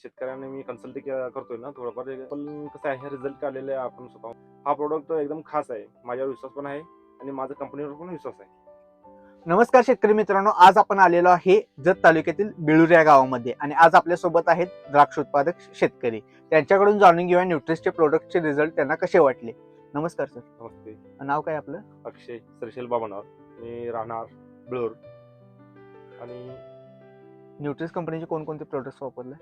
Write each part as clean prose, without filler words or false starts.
शेतकऱ्यांना मी कन्सल्टिंग करतोय ना थोडंफार पण कसं आहे रिझल्ट आलेले आहे आपण स्वतः. हा प्रोडक्ट एकदम खास आहे, माझ्यावर विश्वास पण आहे आणि माझ्या कंपनीवर पण विश्वास आहे. नमस्कार शेतकरी मित्रांनो, आज आपण आलेलो आहे जत तालुक्यातील बिळूर या गावामध्ये आणि आज आपल्या सोबत आहेत द्राक्ष उत्पादक शेतकरी. त्यांच्याकडून जाणून घेऊया न्यूट्रिसचे प्रोडक्टचे रिझल्ट त्यांना कसे वाटले. नमस्कार सर. नमस्ते. नाव काय आपलं? अक्षय श्रीशैल बाबनावर, मी राहणार बिळूर. आणि न्यूट्रिस कंपनीचे कोणकोणते प्रोडक्ट्स वापरले?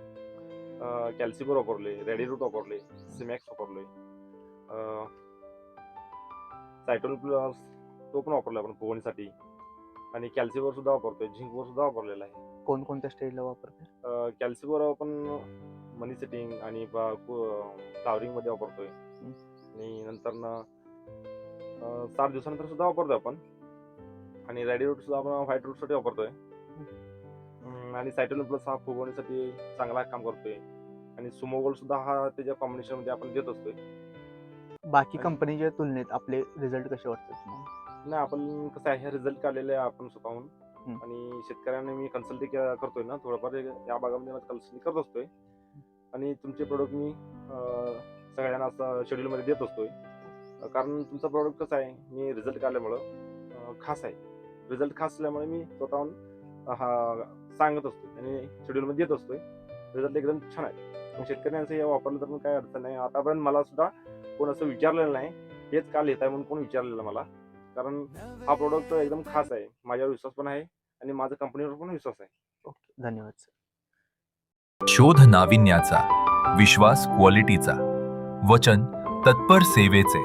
कॅल्सिबर वापरले, रेडीरूट वापरले, सिमॅक्स वापरले, सायटोन प्लस तो पण वापरला आपण फुगवणीसाठी, आणि कॅल्सिबर सुद्धा वापरतोय, झिंकवर सुद्धा वापरलेला आहे. कोणकोणत्या स्टेजला वापरते? कॅल्सिबर आपण मनी सेटिंग आणि फ्लावरिंग मध्ये वापरतोय, आणि नंतर 7 दिवसानंतर सुद्धा वापरतोय आपण. आणि रेडी रूट सुद्धा आपण व्हाईट रूट साठी वापरतोय. आणि सायटोन प्लस हा फुगवणीसाठी चांगला काम करतोय, आणि सुमोगोल सुद्धा हा त्याच्या कॉम्बिनेशन मध्ये आपण देत असतोय. बाकी कंपनीच्या तुलनेत आपले रिझल्ट कसे वाटतात तुम्हाला? नाही, आपण कसं आहे रिझल्ट काढलेले आहे आपण स्वतःहून. आणि शेतकऱ्यांना मी कन्सल्टिंग करतोय ना थोडंफार या भागामध्ये कन्सल्टिंग करत असतोय, आणि तुमचे प्रोडक्ट मी सगळ्यांना असं शेड्यूल मध्ये देत असतोय. कारण तुमचा प्रोडक्ट कसं आहे, मी रिझल्ट काढल्यामुळं खास आहे. रिझल्ट खास असल्यामुळे मी स्वतःहून सांगत असतो आणि शेड्यूल मध्ये देत असतोय. रिझल्ट एकदम छान आहे. शेतकऱ्यांचं हे वापरलं तर काही अडचण नाही. आतापर्यंत मला सुद्धा कोण असं विचारलेलं नाही हेच का लिहिताय म्हणून कोण विचारलेलं मला. कारण हा प्रोडक्ट एकदम खास आहे, माझ्यावर विश्वास पण आहे आणि माझ्या कंपनीवर पण विश्वास आहे. ओके, धन्यवाद सर. शोध नाविन्याचा, विश्वास क्वालिटीचा, वचन तत्पर सेवेचे.